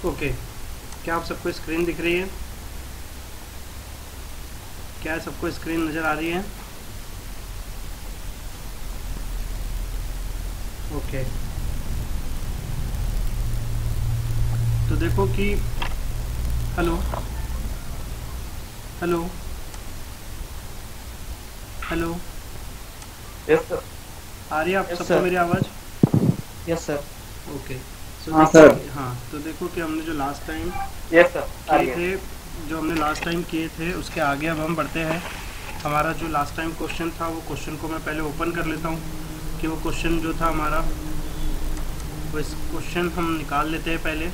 Okay, क्या आप सबको स्क्रीन दिख रही है? क्या सबको स्क्रीन नज़र आ रही है? ओके, तो देखो कि hello hello hello, yes sir. आ रही है आप Yes, सबको sir. मेरी आवाज़? Yes sir. ओके, हाँ सर। हाँ, तो देखो कि हमने जो लास्ट टाइम यस सर। आ रही किए है। थे, जो हमने लास्ट टाइम किए थे उसके आगे अब हम बढ़ते हैं। हमारा जो लास्ट टाइम क्वेश्चन था वो क्वेश्चन को मैं पहले ओपन कर लेता हूँ कि वो क्वेश्चन जो था हमारा, वो इस क्वेश्चन हम निकाल लेते हैं पहले।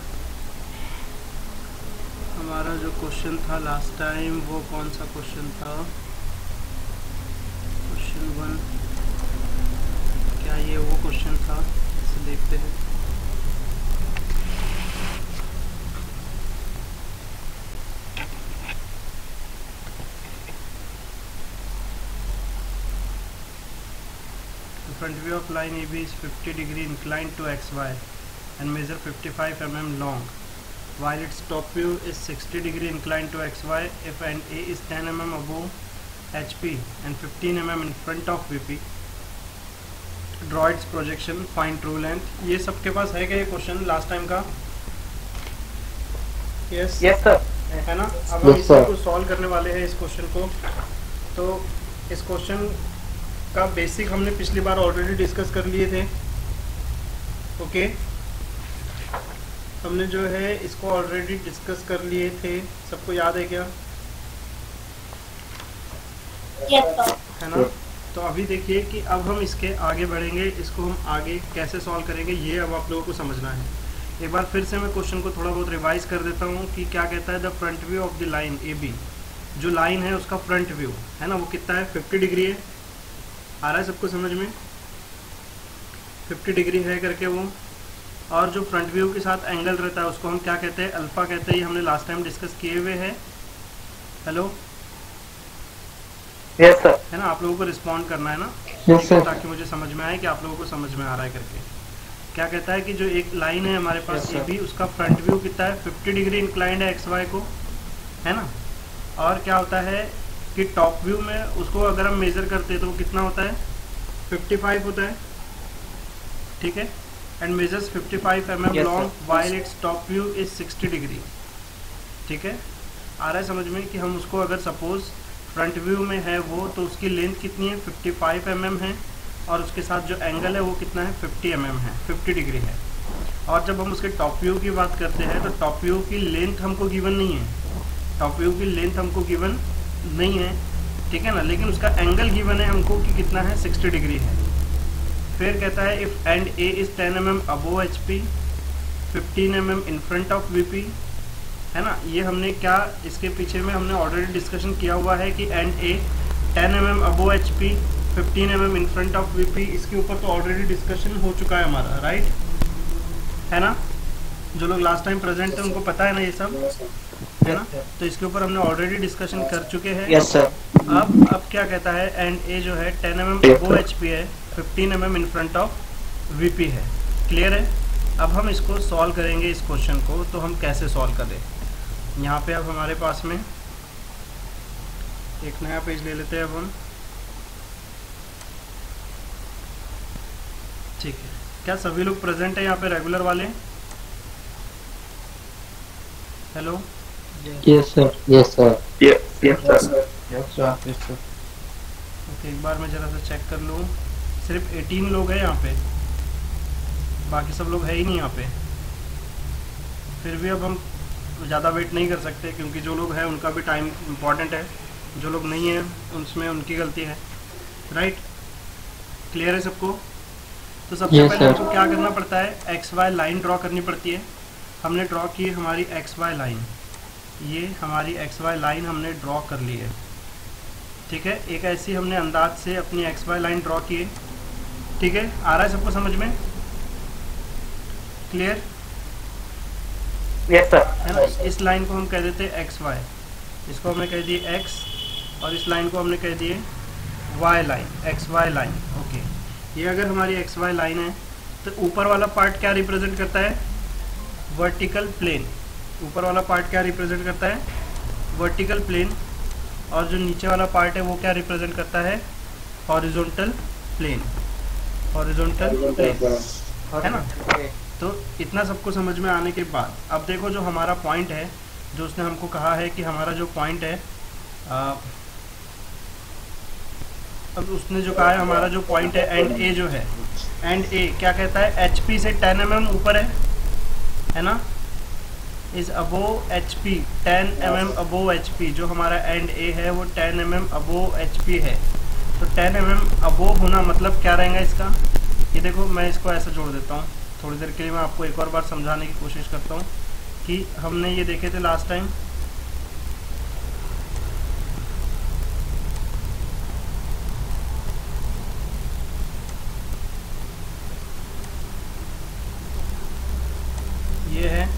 हमारा जो क्वेश्चन था लास्ट टाइम वो कौन सा क्वेश्चन था? क्वेश्चन 1, क्या ये वो क्वेश्चन था? इसे देखते हैं। The front view of line AB is 50 degree inclined to XY and measure 55 mm long, while its top view is 60 degree inclined to XY if and A is 10 mm above HP and 15 mm in front of VP. Draw its projection, find true length. ये सबके पास है क्या ये question last time का? Yes yes sir. है ना? अब हम इसी को सॉल्व करने वाले हैं इस क्वेश्चन को। तो इस क्वेश्चन का बेसिक हमने पिछली बार ऑलरेडी डिस्कस कर लिए थे। ओके, हमने जो है इसको ऑलरेडी डिस्कस कर लिए थे, सबको याद है क्या? है ना? तो अभी देखिए कि अब हम इसके आगे बढ़ेंगे, इसको हम आगे कैसे सॉल्व करेंगे ये अब आप लोगों को समझना है। एक बार फिर से मैं क्वेश्चन को थोड़ा बहुत रिवाइज कर देता हूँ कि क्या कहता है। The front view of the line A B, जो लाइन है उसका फ्रंट व्यू है ना, वो कितना है? 50 डिग्री है। आ रहा है सबको समझ में? 50 डिग्री है करके वो, और जो फ्रंट व्यू के साथ एंगल रहता है उसको हम क्या कहते हैं? अल्फा कहते हैं। ये हमने लास्ट टाइम डिस्कस किए हुए हैं। Hello, yes sir. है ना? आप लोगों को रिस्पॉन्ड करना है ना, Yes, sir. ताकि मुझे समझ में आए कि आप लोगों को समझ में आ रहा है करके। क्या कहता है कि जो एक लाइन है हमारे पास Yes, ए sir. बी, उसका फ्रंट व्यू कितना है? 50 डिग्री इंक्लाइंड है एक्स वाई को, है ना? और क्या होता है कि टॉप व्यू में उसको अगर हम मेजर करते हैं तो वो कितना होता है? 55 होता है, ठीक है? And measures 55 mm Yes, long sir. While its top view is 60 degree, ठीक है? आ रहा है समझ में कि हम उसको अगर सपोज फ्रंट व्यू में है वो, तो उसकी लेंथ कितनी है? 55 mm है, और उसके साथ जो एंगल है वो कितना है? 50 mm है, 50 डिग्री है। और जब हम उसके टॉप व्यू की बात करते हैं तो टॉप व्यू की लेंथ हमको गिवन नहीं है, टॉप व्यू की लेंथ हमको गिवन नहीं है, ठीक है ना? लेकिन उसका एंगल गिवन है हमको कि कितना है? 60 डिग्री है। फिर कहता है if and A is 10 mm above H P, 15 mm in front of V P, है ना? ये हमने क्या इसके पीछे में हमने ऑलरेडी डिस्कशन किया हुआ है कि and A 10 mm above H P, 15 mm in front of V P, इसके ऊपर तो ऑलरेडी डिस्कशन हो चुका है हमारा, राइट? है ना? जो लोग लास्ट टाइम प्रेजेंट है उनको पता है ना ये सब, है ना? तो इसके ऊपर हमने ऑलरेडी डिस्कशन कर चुके हैं। Yes sir. अब क्या कहता है? एंड ए जो है 10 mm अबोव एच पी है, 15 mm in front of V P है। क्लियर है? अब हम इसको सॉल्व करेंगे इस क्वेश्चन को। तो हम कैसे सॉल्व करें? यहाँ पे अब हमारे पास में एक नया पेज ले लेते हैं अब हम, ठीक है? क्या सभी लोग प्रेजेंट है यहाँ पे, रेगुलर वाले? Hello, yes sir. Yes sir. Yes sir. Yes sir. Okay, एक बार मैं ज़रा सा चेक कर लूँ। सिर्फ 18 लोग हैं यहाँ पे, बाकी सब लोग है ही नहीं यहाँ पे। फिर भी अब हम ज़्यादा वेट नहीं कर सकते, क्योंकि जो लोग हैं उनका भी टाइम इम्पॉर्टेंट है, जो लोग नहीं हैं उसमें उनकी गलती है, राइट? क्लियर है सबको? तो सबसे पहले हमको क्या करना पड़ता है? एक्स वाई लाइन ड्रॉ करनी पड़ती है। हमने ड्रॉ की हमारी एक्स वाई लाइन, ये हमारी एक्स वाई लाइन हमने ड्रॉ कर ली है, ठीक है? एक ऐसी हमने अंदाज से अपनी एक्स वाई लाइन ड्रॉ की है, ठीक है? आ रहा है सबको समझ में? क्लियर? Yes sir. है ना? इस लाइन को हम कह देते हैं एक्स वाई, इसको हमने कह दिए एक्स, और इस लाइन को हमने कह दिए Y line, X Y line. Okay, ये अगर हमारी एक्स वाई लाइन है तो ऊपर वाला पार्ट क्या रिप्रेजेंट करता है? वर्टिकल प्लेन, ऊपर वाला पार्ट क्या रिप्रेजेंट करता है, वर्टिकल प्लेन, और जो नीचे वाला पार्ट है वो क्या रिप्रेजेंट करता है, हॉरिजॉन्टल प्लेन, हॉरिजॉन्टल प्लेन, है ना। तो इतना सबको समझ में आने के बाद अब देखो जो हमारा पॉइंट है, जो उसने हमको कहा है कि हमारा जो पॉइंट है, अब उसने जो कहा है हमारा जो पॉइंट है एंड ए जो है, एंड ए क्या कहता है, HP से 10 mm ऊपर है ना, is above HP, 10 mm above HP, जो हमारा एंड ए है वो 10 mm अबोव HP है। तो 10 mm अबोव होना मतलब क्या रहेगा इसका, ये देखो मैं इसको ऐसा जोड़ देता हूँ, थोड़ी देर के लिए मैं आपको एक और बार समझाने की कोशिश करता हूँ कि हमने ये देखे थे लास्ट टाइम, ये है,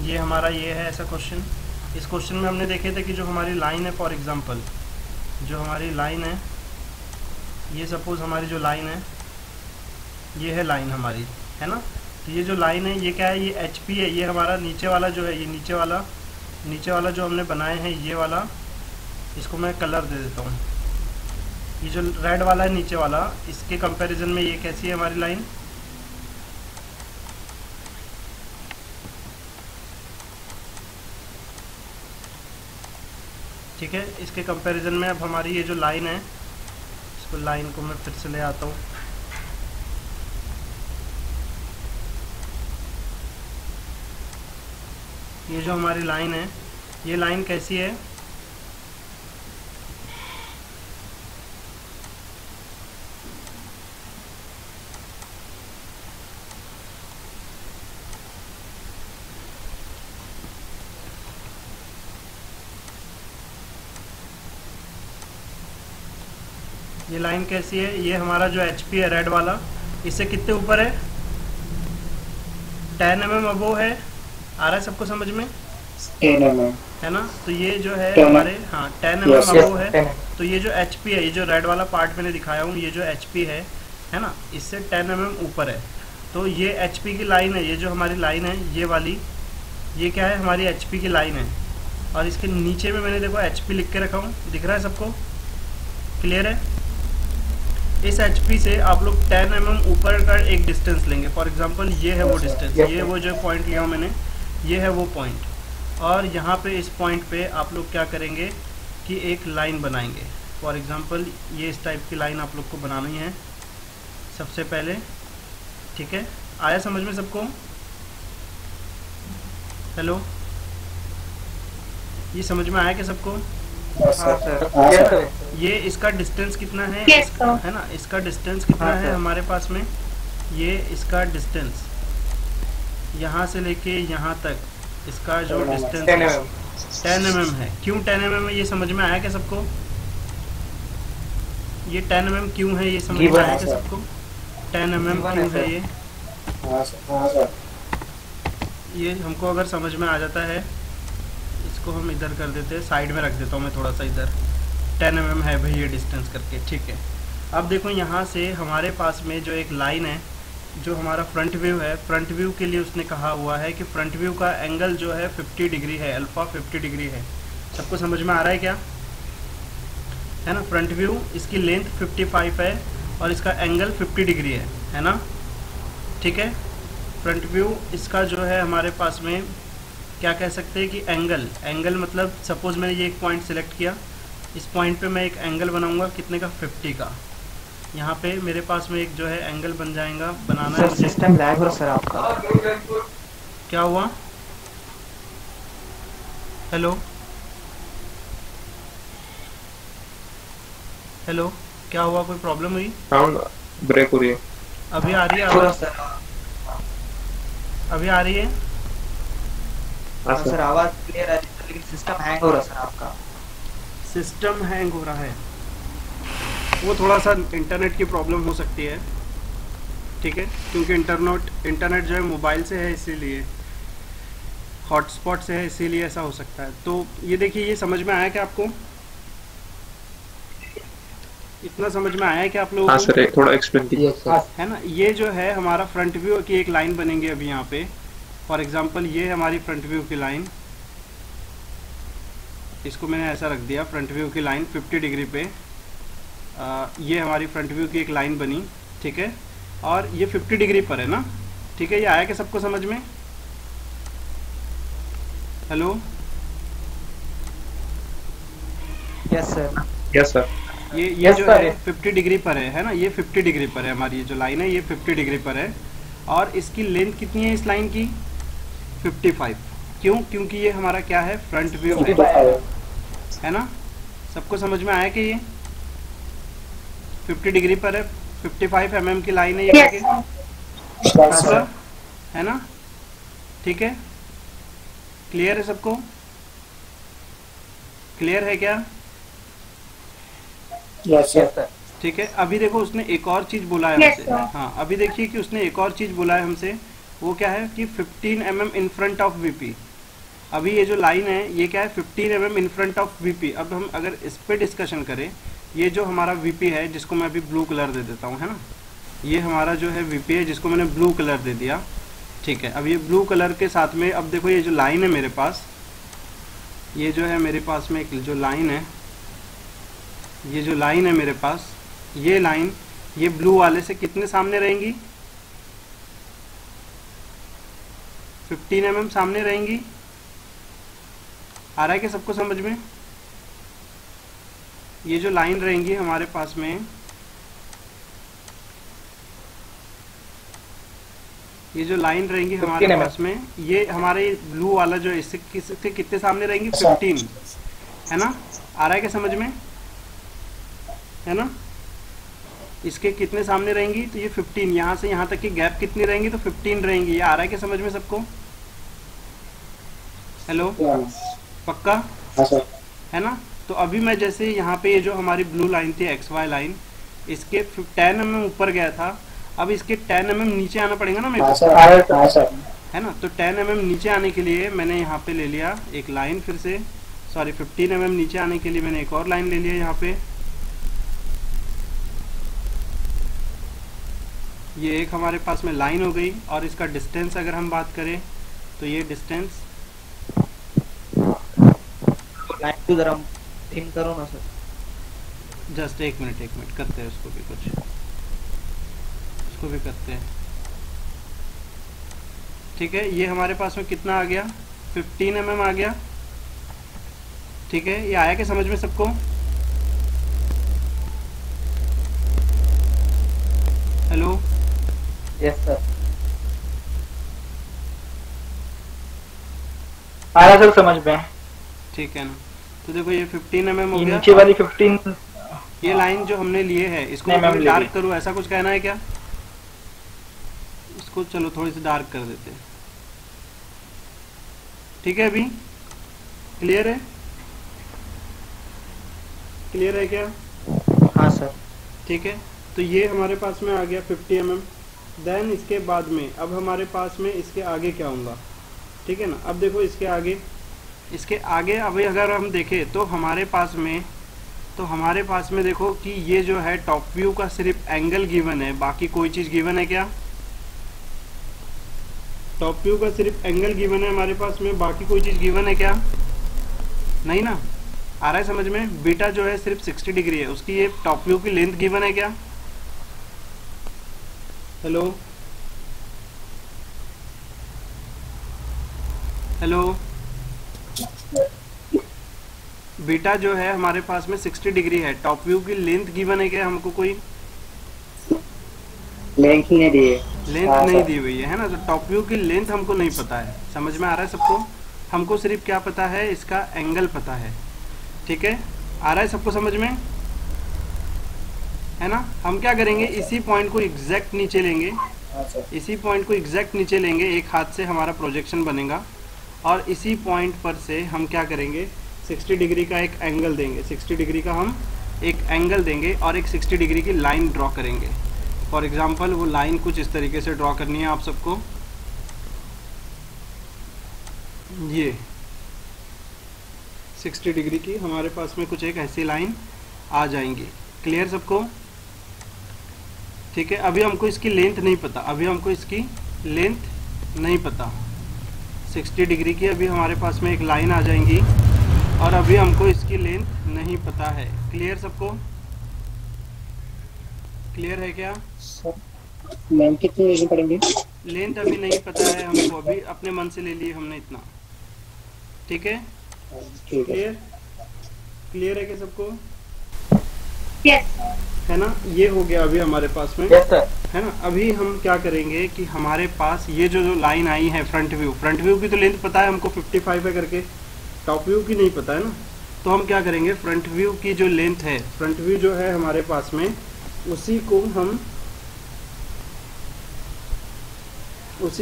ये हमारा ये है ऐसा क्वेश्चन। इस क्वेश्चन में हमने देखे थे कि जो हमारी लाइन है, फॉर एग्जांपल जो हमारी लाइन है, ये सपोज हमारी जो लाइन है ये है लाइन हमारी, है ना। तो ये जो लाइन है ये क्या है, ये HP है, ये हमारा नीचे वाला जो है, ये नीचे वाला जो हमने बनाए हैं ये वाला, इसको मैं कलर दे देता हूँ, ये जो रेड वाला है नीचे वाला, इसके कंपैरिजन में ये कैसी है हमारी लाइन, ठीक है। इसके कंपैरिजन में अब हमारी ये जो लाइन है, इसको लाइन को मैं फिर से ले आता हूँ, ये जो हमारी लाइन है, ये लाइन कैसी है, ये लाइन कैसी है, ये हमारा जो HP है रेड वाला, इससे कितने ऊपर है, 10 mm अबोव है, आ रहा है सबको समझ में, 10 mm है ना। तो ये जो है हमारे, हाँ 10 mm अबोव है, तो ये जो HP है, ये जो रेड वाला पार्ट मैंने दिखाया हूँ, ये जो HP है ना, इससे 10 mm ऊपर है। तो ये HP की लाइन है, ये जो हमारी लाइन है ये वाली, ये क्या है हमारी HP की लाइन है, और इसके नीचे में मैंने देखो HP लिख के रखा हूँ, दिख रहा है सबको, क्लियर है। इस HP से आप लोग 10 mm ऊपर का एक डिस्टेंस लेंगे, फॉर एग्जांपल ये है वो डिस्टेंस, ये वो जो पॉइंट लिया हूँ मैंने, ये है वो पॉइंट, और यहाँ पे इस पॉइंट पे आप लोग क्या करेंगे कि एक लाइन बनाएंगे, फॉर एग्जांपल ये इस टाइप की लाइन आप लोग को बनानी है सबसे पहले, ठीक है। आया समझ में सबको, हेलो, ये समझ में आया क्या सबको, ये इसका डिस्टेंस कितना है, है ना, इसका डिस्टेंस कितना है हमारे पास में, ये इसका डिस्टेंस यहाँ से लेके यहाँ तक, इसका जो डिस्टेंस 10 mm है। क्यों 10 mm है ये समझ में आया क्या सबको, ये 10 mm क्यों है ये समझ में आया क्या सबको, 10 mm क्यों है ये हमको अगर समझ में आ जाता है, इसको हम इधर कर देते हैं, साइड में रख देता हूँ मैं थोड़ा सा इधर, 10 mm है भाई ये डिस्टेंस करके, ठीक है। अब देखो यहाँ से हमारे पास में जो एक लाइन है, जो हमारा फ्रंट व्यू है, फ्रंट व्यू के लिए उसने कहा हुआ है कि फ्रंट व्यू का एंगल जो है 50 डिग्री है, अल्फ़ा 50 डिग्री है। सबको समझ में आ रहा है क्या, है ना। फ्रंट व्यू इसकी लेंथ 55 है और इसका एंगल 50 डिग्री है ना, ठीक है। फ्रंट व्यू इसका जो है हमारे पास में क्या कह सकते हैं कि एंगल मतलब सपोज मैंने ये एक पॉइंट सिलेक्ट किया, इस पॉइंट पे मैं एक एंगल बनाऊंगा कितने का, 50 का। यहाँ पे मेरे पास में एक जो है एंगल बन जाएगा, बनाना है मुझे। सिस्टम लैग हो रहा सर आपका, क्या हुआ, हेलो हेलो, क्या हुआ, कोई प्रॉब्लम हुई, साउंड ब्रेक हो रही है, अभी आ रही है आवाज़, अभी आ रही है सर आवाज़ क्लियर है, लेकिन सिस्टम हैंग हो रहा है सर आपका, सिस्टम हैंग हो रहा है, वो थोड़ा सा इंटरनेट की प्रॉब्लम हो सकती है, ठीक है, क्योंकि इंटरनेट जो है मोबाइल से है, इसीलिए हॉटस्पॉट से है, इसीलिए ऐसा हो सकता है। तो ये देखिए, ये समझ में आया क्या आपको, इतना समझ में आया है कि आप लोगों हाँ को? सर, थोड़ा एक्सप्लेन कीजिए। Yes sir. है ना, ये जो है हमारा फ्रंट व्यू की एक लाइन बनेंगी अभी यहाँ पे। फॉर एग्जांपल ये हमारी फ्रंट व्यू की लाइन, इसको मैंने ऐसा रख दिया, फ्रंट व्यू की लाइन 50 डिग्री पे। ये हमारी फ्रंट व्यू की एक लाइन बनी, ठीक है, और ये 50 डिग्री पर है ना, ठीक है। ये आया कि सबको समझ में? Hello, yes sir. Yes sir. ये Yes, जो sir. है 50 डिग्री पर है ना, ये 50 डिग्री पर है हमारी ये जो लाइन है, ये 50 डिग्री पर है। और इसकी लेंथ कितनी है इस लाइन की? 55। क्यों? क्योंकि ये हमारा क्या है, फ्रंट व्यू है ना। सबको समझ में आया कि ये 50 डिग्री पर है, 55 mm की लाइन है ये Yes. पक्का? है ना, ठीक है, क्लियर है सबको? क्लियर है क्या? Yes sir. ठीक है। अभी देखो उसने एक और चीज बोला है Yes, हमसे। sir. हाँ, अभी देखिए कि उसने एक और चीज बोला है हमसे। वो क्या है कि 15 mm in front of VP. अभी ये जो लाइन है ये क्या है, 15 mm in front of VP. अब हम अगर इस पे डिस्कशन करें, ये जो हमारा वीपी है जिसको मैं अभी ब्लू कलर दे देता हूँ, है ना, ये हमारा जो है वीपी है जिसको मैंने ब्लू कलर दे दिया, ठीक है। अब ये ब्लू कलर के साथ में अब देखो ये जो लाइन है मेरे पास, ये जो है मेरे पास में एक जो लाइन है, ये जो लाइन है मेरे पास, ये लाइन ये ब्लू वाले से कितने सामने रहेंगी? 15 mm सामने रहेंगी। आ रहा है कि सबको समझ में? ये जो लाइन रहेंगी हमारे पास में, ये जो लाइन रहेंगी हमारे पास में, ये हमारे ब्लू वाला जो इससे कितने सामने रहेंगी? 15, है ना। आ रहा है क्या समझ में? है ना, इसके कितने सामने रहेंगी? तो ये 15, यहाँ से यहाँ तक की गैप कितनी रहेंगी? तो 15 रहेंगी। ये आ रहा है क्या समझ में सबको? हेलो, पक्का? है ना। तो अभी मैं जैसे यहाँ पे ये जो हमारी ब्लू लाइन थी, XY लाइन, इसके 10 mm ऊपर गया था, अब इसके 10 mm नीचे आना पड़ेगा ना मेरे को, है ना। तो 10 mm नीचे आने के लिए मैंने यहाँ पे ले लिया एक लाइन, फिर से सॉरी 15 mm नीचे आने के लिए मैंने एक और लाइन ले लिया यहाँ पे। ये एक हमारे पास में लाइन हो गई। और इसका डिस्टेंस अगर हम बात करें तो ये डिस्टेंस, लाइन को जरा थिन करो ना सर। जस्ट एक मिनट करते हैं उसको भी, उसको भी करते हैं, ठीक है। ये हमारे पास में कितना आ गया? 15 mm आ गया, ठीक है। ये आया क्या समझ में सबको? Hello, yes sir. आया सर समझ में, ठीक है ना। तो देखो ये 15 mm हो गया। नीचे वाली 15 ये लाइन जो हमने लिए है इसको नहीं, थोड़ी डार्क करूँ, ऐसा कुछ कहना है क्या? इसको चलो थोड़ी सी डार्क कर देते हैं, ठीक है। अभी क्लियर है? क्लियर है क्या? हाँ सर। ठीक है। तो ये हमारे पास में आ गया 50 mm। देन इसके बाद में अब हमारे पास में इसके आगे क्या होगा, ठीक है ना। अब देखो इसके आगे अभी अगर हम देखें तो हमारे पास में देखो कि ये जो है टॉप व्यू का सिर्फ एंगल गिवन है, बाकी कोई चीज़ गिवन है क्या? टॉप व्यू का सिर्फ एंगल गिवन है हमारे पास में, बाकी कोई चीज़ गिवन है क्या? नहीं ना। आ रहा है समझ में? बीटा जो है सिर्फ 60 डिग्री है, उसकी ये टॉप व्यू की लेंथ गिवन है क्या? हेलो हेलो, बीटा जो है हमारे पास में 60 डिग्री है, टॉप व्यू की लेंथ गिवन है क्या हमको? कोई लेंथ नहीं दी है, लेंथ नहीं दी हुई है ना। तो टॉप व्यू की लेंथ हमको नहीं पता है। समझ में आ रहा है सबको? हमको सिर्फ क्या पता है, इसका एंगल पता है, ठीक है। आ रहा है सबको समझ में? है ना। हम क्या करेंगे, इसी पॉइंट को एग्जैक्ट नीचे लेंगे, इसी पॉइंट को एग्जैक्ट नीचे लेंगे, एक हाथ से हमारा प्रोजेक्शन बनेगा और इसी पॉइंट पर से हम क्या करेंगे, 60 डिग्री का एक एंगल देंगे, 60 डिग्री का हम एक एंगल देंगे और एक 60 डिग्री की लाइन ड्रॉ करेंगे। फॉर एग्जांपल वो लाइन कुछ इस तरीके से ड्रॉ करनी है आप सबको। ये 60 डिग्री की हमारे पास में कुछ एक ऐसी लाइन आ जाएंगी, क्लियर सबको? ठीक है, अभी हमको इसकी लेंथ नहीं पता, अभी हमको इसकी लेंथ नहीं पता। 60 डिग्री की अभी हमारे पास में एक लाइन आ जाएंगी और अभी हमको इसकी लेंथ नहीं पता है। क्लियर सबको? क्लियर है क्या? लेंथ कितनी लेनी पड़ेंगे? लेंथ अभी नहीं पता है हमको, अभी अपने मन से ले लिए हमने इतना। ठीक है, क्लियर? क्लियर है क्या सबको? है ना, ये हो गया अभी हमारे पास में। है ना, अभी हम क्या करेंगे कि हमारे पास ये जो लाइन आई है फ्रंट व्यू की तो लेंथ पता है हमको 55 है करके, टॉप व्यू की नहीं पता है ना। तो हम क्या करेंगे, फ्रंट व्यू की जो लेंथ है, फ्रंट व्यू जो है हमारे पास में, उसी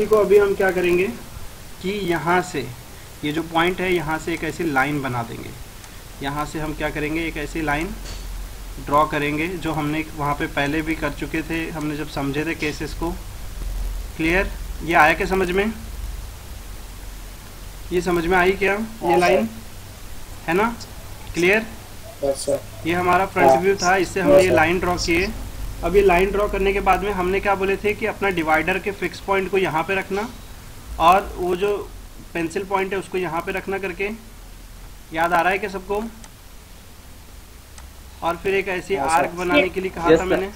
को अभी हम क्या करेंगे कि यहाँ से ये जो पॉइंट है यहाँ से एक ऐसी लाइन बना देंगे। यहाँ से हम क्या करेंगे, एक ऐसी लाइन ड्रॉ करेंगे जो हमने वहाँ पे पहले भी कर चुके थे, हमने जब समझे थे केसेस को। क्लियर? ये आया क्या समझ में? ये समझ में आई क्या ये लाइन? है ना, क्लियर? ये हमारा फ्रंट व्यू था, इससे हमने ये लाइन ड्रॉ किए। अब ये लाइन ड्रॉ करने के बाद में हमने क्या बोले थे कि अपना डिवाइडर के फिक्स पॉइंट को यहाँ पे रखना और वो जो पेंसिल पॉइंट है उसको यहाँ पे रखना करके। याद आ रहा है क्या सबको? और फिर एक ऐसी आर्क बनाने के लिए कहा था मैंने,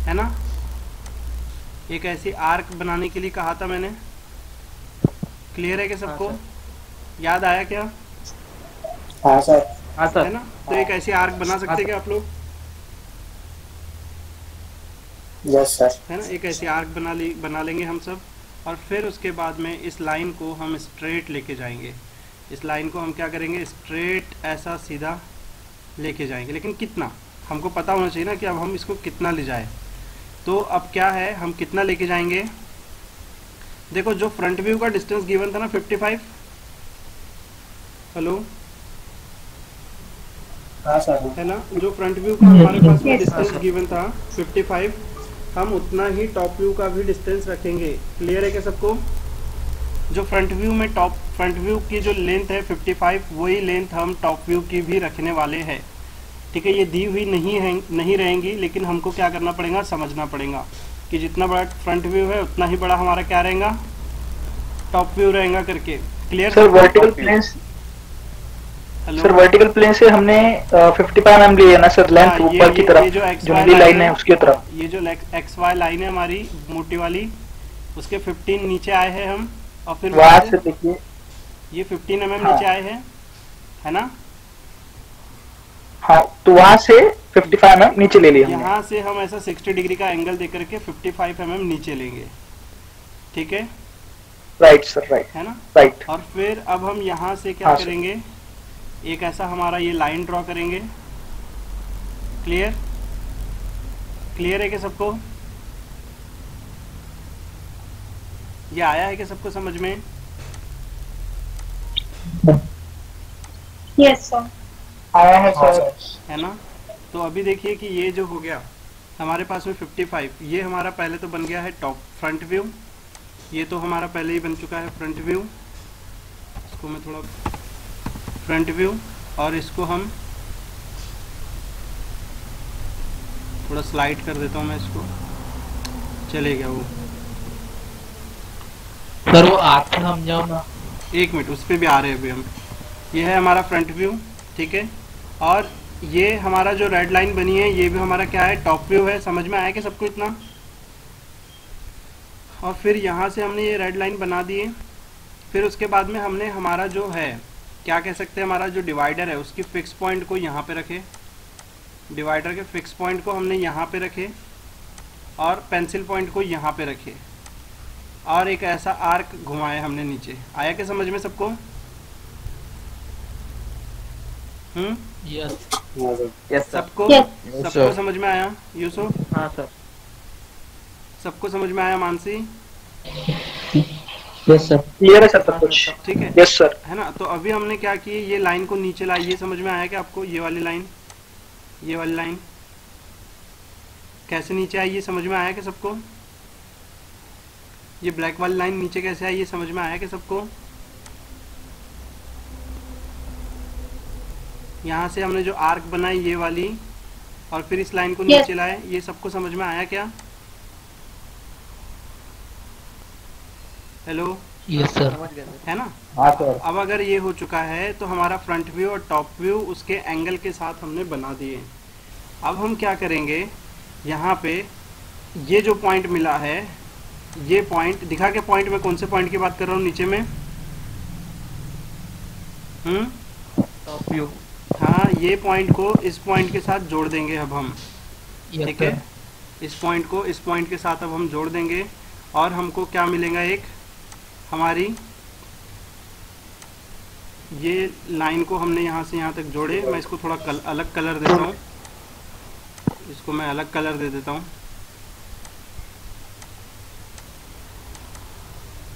है ना, एक ऐसी आर्क बनाने के लिए कहा था मैंने। क्लियर है क्या सबको? याद आया क्या? हाँ सर। हाँ सर। है ना, तो एक ऐसी आर्क बना सकते क्या आप लोग? Yes sir. है ना, एक ऐसी आर्क बना लेंगे हम सब। और फिर उसके बाद में इस लाइन को हम स्ट्रेट लेके जाएंगे। इस लाइन को हम क्या करेंगे, स्ट्रेट ऐसा सीधा लेके जाएंगे। लेकिन कितना हमको पता होना चाहिए ना कि अब हम इसको कितना ले जाए। तो अब क्या है, हम कितना लेके जाएंगे? देखो, जो फ्रंट व्यू का डिस्टेंस गिवन था ना 55, हेलो, है ना, जो फ्रंट व्यू का हमारे पास में डिस्टेंस गिवन था 55, हम उतना ही टॉप व्यू का भी डिस्टेंस रखेंगे। क्लियर है क्या सबको? जो फ्रंट व्यू की जो लेंथ है 55, वही लेंथ हम टॉप व्यू की भी रखने वाले हैं। ठीक है, ये दी हुई नहीं रहेंगी, लेकिन हमको क्या करना पड़ेगा, समझना पड़ेगा कि जितना बड़ा फ्रंट व्यू है उतना ही बड़ा हमारा क्या रहेगा, टॉप व्यू रहेगा करके। Clear sir? Vertical plane, sir vertical plane से हमने 55 mm लिए ना सर, लेंथ ऊपर की तरफ जो नीली लाइन है उसकी तरफ। ये जो XY लाइन है हमारी मोटी वाली, उसके 15 नीचे आए हैं हम, और फिर वहां से देखिए ये 15 mm नीचे आए हैं, है ना। हाँ, तो वहां से 55 mm नीचे ले लिया। यहाँ से हम ऐसा 60 डिग्री का एंगल दे करके 55 mm नीचे लेंगे। ठीक है, राइट सर, राइट, है ना, राइट। और फिर अब हम यहाँ से क्या करेंगे, एक ऐसा हमारा ये लाइन ड्रॉ करेंगे। क्लियर? क्लियर है क्या सबको? ये आया है क्या सबको समझ में? यस सर, आया है सर, है ना। तो अभी देखिए कि ये जो हो गया हमारे पास में 55, ये हमारा पहले तो बन गया है टॉप फ्रंट व्यू। ये तो हमारा पहले ही बन चुका है फ्रंट व्यू। इसको मैं थोड़ा फ्रंट व्यू, और इसको हम थोड़ा स्लाइड कर देता हूँ मैं, इसको चले गया वो। सर वो आर्क समझाओ ना। एक मिनट, उस पर भी आ रहे हैं अभी हम। ये है हमारा फ्रंट व्यू, ठीक है, और ये हमारा जो रेड लाइन बनी है ये भी हमारा क्या है, टॉप व्यू है। समझ में आया कि सबको इतना? और फिर यहाँ से हमने ये रेड लाइन बना दी है। फिर उसके बाद में हमने हमारा जो है क्या कह सकते हैं, हमारा जो डिवाइडर है उसकी फिक्स पॉइंट को यहाँ पे रखे। डिवाइडर के फिक्स पॉइंट को हमने यहाँ पे रखे और पेंसिल पॉइंट को यहाँ पे रखे, और एक ऐसा आर्क घुमाया हमने नीचे। आया क्या समझ में सबको? यस सबको सबको समझ में आया? यूसुफ? हाँ सर। सबको समझ में आया? मानसी? यस सर, क्लियर है सर सब कुछ? ठीक है, यस सर, है ना। तो अभी हमने क्या किया, ये लाइन को नीचे लाई। ये समझ में आया कि आपको ये वाली लाइन, ये वाली लाइन कैसे नीचे आई, ये समझ में आया कि सबको? ये ब्लैक वाली लाइन नीचे कैसे आई, ये समझ में आया कि सबको? यहाँ से हमने जो आर्क बनाई ये वाली, और फिर इस लाइन को नीचे लाए। ये सबको समझ में आया क्या? हेलो? यस सर, है ना? हाँ सर। अब अगर ये हो चुका है तो हमारा फ्रंट व्यू और टॉप व्यू उसके एंगल के साथ हमने बना दिए। अब हम क्या करेंगे, यहाँ पे ये जो पॉइंट मिला है, ये पॉइंट दिखा के, पॉइंट में कौन से पॉइंट की बात कर रहा हूँ नीचे में? Top view. हाँ, ये पॉइंट को इस पॉइंट के साथ जोड़ देंगे अब हम, ठीक है? इस पॉइंट को इस पॉइंट के साथ अब हम जोड़ देंगे और हमको क्या मिलेगा, एक हमारी ये लाइन को हमने यहाँ से यहाँ तक जोड़े। मैं इसको थोड़ा अलग कलर देता हूँ, इसको मैं अलग कलर दे देता हूँ।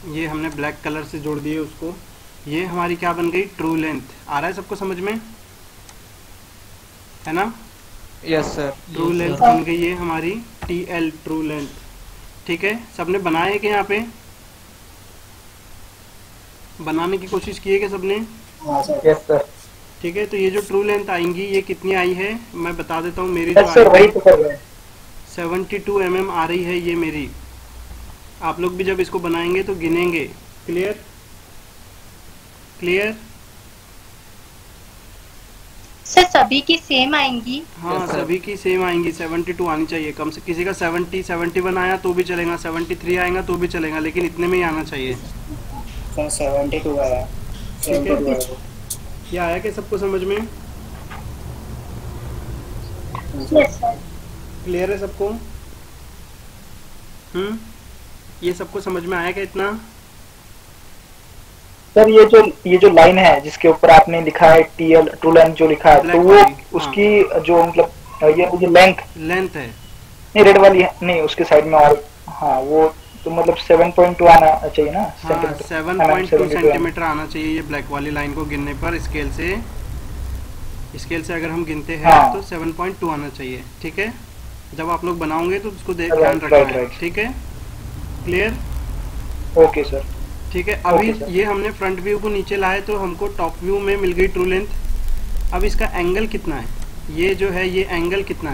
ये हमने ब्लैक कलर से जोड़ दिए उसको। ये हमारी क्या बन गई, ट्रू लेंथ। आ रहा है सबको समझ में, है ना? Yes sir. ट्रू लेंथ बन गई ये हमारी TL, ट्रू लेंथ। ठीक है, सबने बनाए है कि यहाँ पे बनाने की कोशिश की है कि सबने? Yes sir. ठीक है, तो ये जो ट्रू लेंथ आएंगी ये कितनी आई है मैं बता देता हूँ। मेरी यस सर, वही तो कर रहे हैं। 72 mm आ रही है ये मेरी। आप लोग भी जब इसको बनाएंगे तो गिनेंगे। क्लियर? Clear sir? सभी की सेम आएंगी? हाँ, सभी की सेम आएंगी। 72 आनी चाहिए कम से। किसी का 70, 71 आया तो भी चलेगा, 73 आएगा तो भी चलेगा, लेकिन इतने में ही आना चाहिए। 72 आया। ठीक है, ये आया कि सबको समझ में? Yes sir. क्लियर है सबको? ये सबको समझ में आया क्या इतना? सर ये जो लाइन है जिसके ऊपर आपने लिखा है TL, ट्रू लेंथ जो लिखा है, तो वो उसकी जो मतलब ये लेंथ है नहीं, रेड वाली है नहीं, उसके साइड में। और हाँ, वो तो मतलब 7.2 आना चाहिए ना? हाँ, 7.2 सेंटीमीटर आना चाहिए ये ब्लैक वाली लाइन को गिनने पर। स्केल से अगर हम गिनते हैं तो 7.2 आना चाहिए। ठीक है, जब आप लोग बनाओगे तो उसको ध्यान रखना है। ठीक है, क्लियर? Okay sir. ठीक है, अभी ये हमने फ्रंट व्यू को नीचे लाए तो हमको टॉप व्यू में मिल गई ट्रू लेंथ। अब इसका एंगल कितना है, ये जो है ये एंगल कितना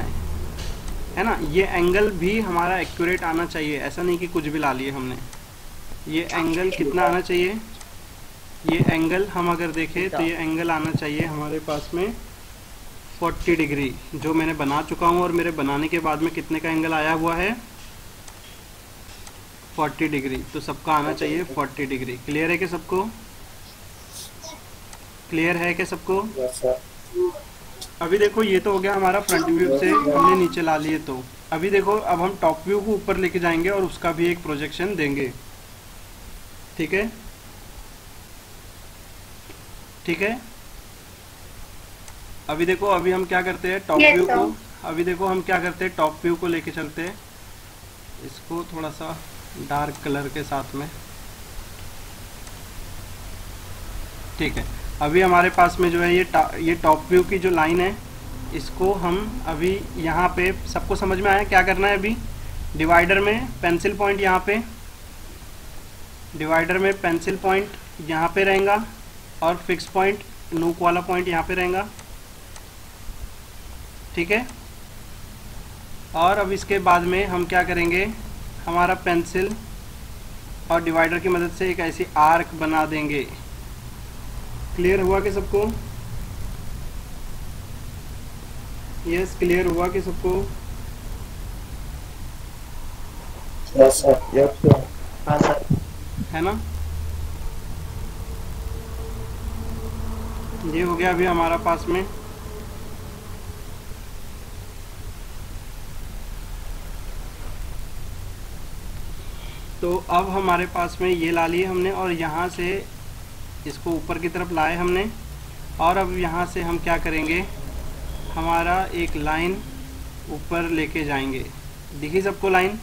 है ना? ये एंगल भी हमारा एक्यूरेट आना चाहिए, ऐसा नहीं कि कुछ भी ला लिए हमने। ये एंगल कितना आना चाहिए? ये एंगल हम अगर देखें तो ये एंगल आना चाहिए हमारे पास में 40 डिग्री, जो मैंने बना चुका हूँ। और मेरे बनाने के बाद में कितने का एंगल आया हुआ है? 40 डिग्री। तो सबका आना चाहिए 40 डिग्री। क्लियर है कि सबको? क्लियर है कि सबको? अभी देखो, ये तो हो गया हमारा फ्रंट व्यू से हमने नीचे ला लिए। तो अभी देखो, अब हम टॉप व्यू को ऊपर लेके जाएंगे और उसका भी एक प्रोजेक्शन देंगे। ठीक है? ठीक है, अभी देखो, अभी हम क्या करते हैं टॉप व्यू को, अभी देखो हम क्या करते हैं टॉप व्यू को लेके चलते हैं इसको थोड़ा सा डार्क कलर के साथ में। ठीक है, अभी हमारे पास में जो है ये टॉप व्यू की जो लाइन है, इसको हम अभी यहाँ पे, सबको समझ में आया क्या करना है? अभी डिवाइडर में पेंसिल पॉइंट, यहाँ पे डिवाइडर में पेंसिल पॉइंट यहाँ पे रहेगा और फिक्स पॉइंट, नूक वाला पॉइंट यहाँ पे रहेगा। ठीक है, और अब इसके बाद में हम क्या करेंगे, हमारा पेंसिल और डिवाइडर की मदद से एक ऐसी आर्क बना देंगे। क्लियर हुआ कि सबको? यस, क्लियर हुआ कि सबको? Yes sir. Yes sir. हाँ सर। है ना? ये हो गया अभी हमारा पास में। तो अब हमारे पास में ये ला लिए हमने और यहाँ से इसको ऊपर की तरफ लाए हमने। और अब यहाँ से हम क्या करेंगे, हमारा एक लाइन ऊपर लेके जाएंगे। दिखी सबको लाइन?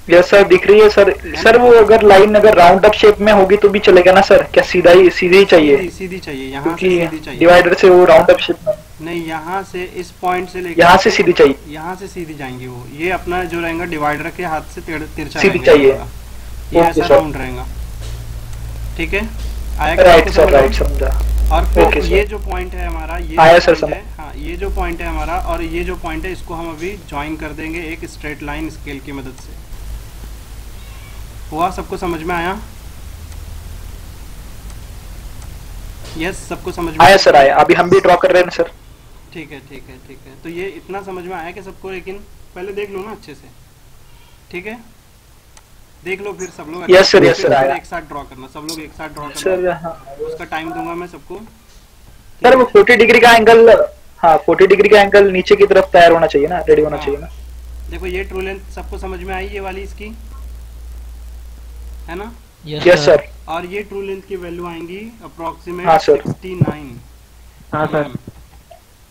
यस सर, दिख रही है सर। सर वो अगर लाइन अगर राउंड अप शेप में होगी तो भी चलेगा ना सर? क्या सीधी चाहिए? सीधी चाहिए, यहाँ से सीधी चाहिए। डिवाइडर से वो राउंड अप शेप में नहीं, यहाँ से इस पॉइंट से लेकर यहाँ से सीधी चाहिए। यहाँ से सीधी जाएंगी वो। ये अपना जो रहेगा डिवाइडर के हाथ से तिरछा सीधी चाहिए, ये ऐसा राउंड रहेगा। ठीक है, आया? राइट सर, राइट समझा। और फिर Okay, sir. ये जो पॉइंट है हमारा, ये आया जो सर point समझ। है, हाँ ये जो पॉइंट है हमारा और ये जो पॉइंट है, इसको हम अभी ज्वाइन कर देंगे एक स्ट्रेट लाइन स्केल की मदद से। हुआ? सबको समझ में आया? यस, सबको समझ में आया सर, आया। अभी हम भी ड्रॉ कर रहे हैं सर। ठीक है ठीक है ठीक है। तो ये इतना समझ में आया कि सबको, लेकिन पहले देख लो ना अच्छे से, ठीक है? देख लो फिर सब लोग। यस सर, यस फिर सर, आया एक साथ ड्रॉ करना, सब लोग एक साथ ड्रॉ करना। सर। हाँ उसका टाइम दूंगा मैं सबको। सर, वो 40 डिग्री का एंगल, हाँ 40 डिग्री का एंगल नीचे की तरफ तैयार होना चाहिए ना, रेडी होना हाँ। चाहिए ना। देखो ये ट्रू लेंथ सबको समझ में आई, ये वाली इसकी, है ना? Yes sir. और ये ट्रू लेंथ की वैल्यू आएंगी अप्रोक्सीमेट हाँ, सर। 69। हाँ सर।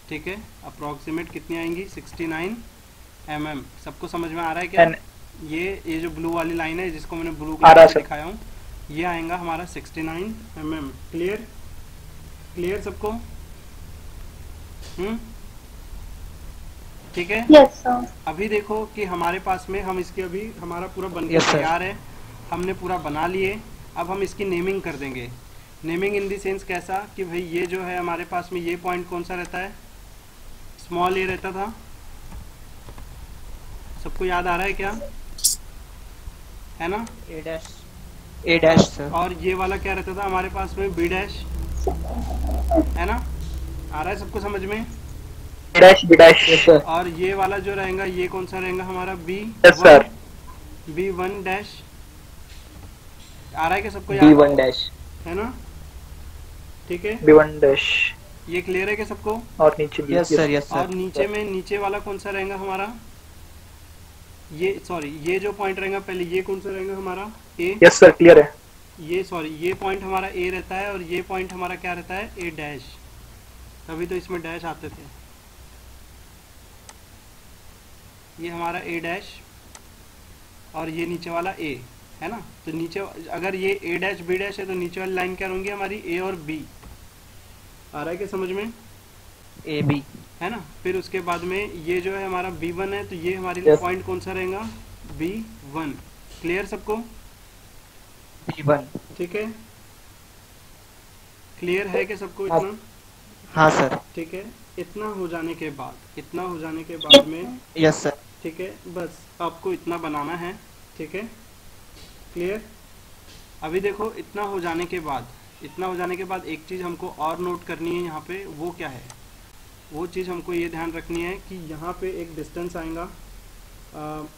ठीक है, अप्रोक्सीमेट कितनी आएंगी? 69 mm। सबको समझ में आ रहा है क्या? ये जो ब्लू वाली लाइन है, जिसको मैंने ब्लू कलर से दिखाया हूँ, ये आएगा हमारा 69 mm। क्लियर? क्लियर सबको? ठीक है। Yes sir. अभी देखो कि हमारे पास में, हम इसके अभी हमारा पूरा बन के Yes, sir. तैयार है, हमने पूरा बना लिए। अब हम इसकी नेमिंग कर देंगे। नेमिंग इन दी सेंस कैसा कि भाई ये जो है हमारे पास में, ये पॉइंट कौन सा रहता है? स्मॉल ए रहता था। सबको याद आ रहा है क्या? है ना? ए डैश सर। और ये वाला क्या रहता था हमारे पास में? बी डैश, है ना? आ रहा है सबको समझ में? Dash, B dash. Yes sir. और ये वाला जो रहेगा, ये कौन सा रहेगा हमारा? B yes sir. B1 dash. आ रहा है क्या सबको याद? B1 dash. है ना? ठीक है, B1 डैश। ये क्लियर है क्या सबको? और नीचे भी। यस सर, यस और सर। नीचे में, नीचे वाला कौन सा रहेगा हमारा? ये सॉरी, ये जो पॉइंट रहेगा पहले, ये कौन सा रहेगा हमारा? ए। यस सर, क्लियर है। ये सॉरी, ये पॉइंट हमारा ए रहता है और ये पॉइंट हमारा क्या रहता है? ए डैश। तभी तो इसमें डैश आते थे। ये हमारा ए डैश और ये नीचे वाला ए, है ना? तो नीचे अगर ये ए डैश बी डैश है, तो नीचे वाली लाइन क्या होंगी हमारी? ए और बी। आ रहा है क्या समझ में? ए बी, है ना? फिर उसके बाद में ये जो है हमारा B1 है, तो ये हमारे Yes. पॉइंट कौन सा रहेगा? B1। क्लियर सबको? B1। ठीक है, क्लियर है कि सबको हाँ। इतना? हाँ सर। ठीक है, इतना हो जाने के बाद, इतना हो जाने के बाद में, यस सर। ठीक है, बस आपको इतना बनाना है। ठीक है, क्लियर? अभी देखो, इतना हो जाने के बाद, इतना हो जाने के बाद एक चीज़ हमको और नोट करनी है यहाँ पे। वो क्या है? वो चीज़ हमको ये ध्यान रखनी है कि यहाँ पे एक डिस्टेंस आएगा।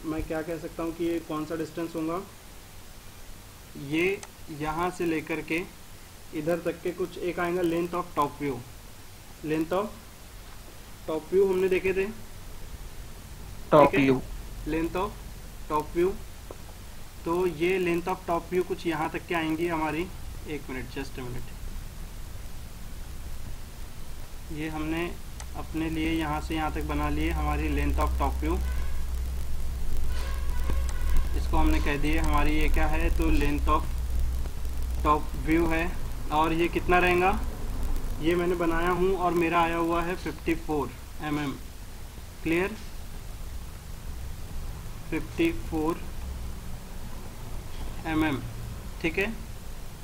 मैं क्या कह सकता हूँ कि ये कौन सा डिस्टेंस होगा? ये यहाँ से लेकर के इधर तक के कुछ एक आएगा length of top view. Length of top view हमने देखे थे, टॉप ठीक है? View. Length of top view. तो ये लेंथ ऑफ टॉप व्यू कुछ यहाँ तक के आएंगी हमारी। एक मिनट, जस्ट अ मिनट। ये हमने अपने लिए यहाँ से यहाँ तक बना लिए हमारी लेंथ ऑफ टॉप व्यू। इसको हमने कह दिए हमारी ये क्या है? तो लेंथ ऑफ टॉप व्यू है। और ये कितना रहेगा? ये मैंने बनाया हूँ और मेरा आया हुआ है 54 mm। क्लियर? 54 mm। ठीक है,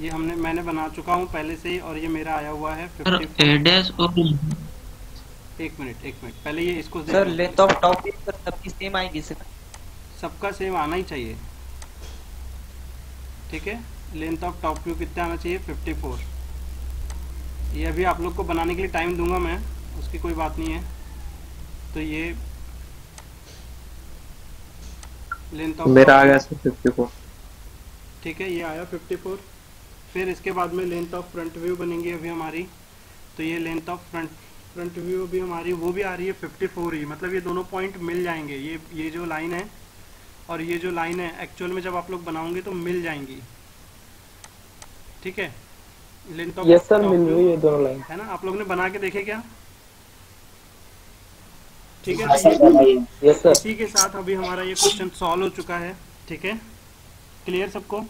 ये मैंने बना चुका हूँ पहले से ही, और ये मेरा आया हुआ है 54। एक मिनट पहले ये इसको sir length of top view पर सबकी सेम आएगी सर? सबका सेम आना ही चाहिए। ठीक है, लेंथ ऑफ टॉप व्यू कितना आना चाहिए? 54। ये अभी आप लोग को बनाने के लिए टाइम दूंगा मैं, उसकी कोई बात नहीं है। तो ये लेंथ ऑफ मेरा आ गया सर 54। ठीक है, ये आया 54। फिर इसके बाद में लेंथ ऑफ फ्रंट व्यू बनेंगी अभी हमारी। तो ये लेंथ ऑफ फ्रंट व्यू भी हमारी, वो भी आ रही है 54 ही। मतलब ये दोनों पॉइंट मिल जाएंगे। ये जो लाइन है और ये जो लाइन है, एक्चुअल में जब आप लोग बनाओगे तो मिल जाएंगी। ठीक है, लेंथ ऑफ, यस सर, मिल रही है दोनों लाइन, है ना? आप लोग ने बना के देखे क्या? ठीक है, यस सर। इसी के साथ अभी हमारा ये क्वेश्चन सॉल्व हो चुका है। ठीक है, क्लियर सबको?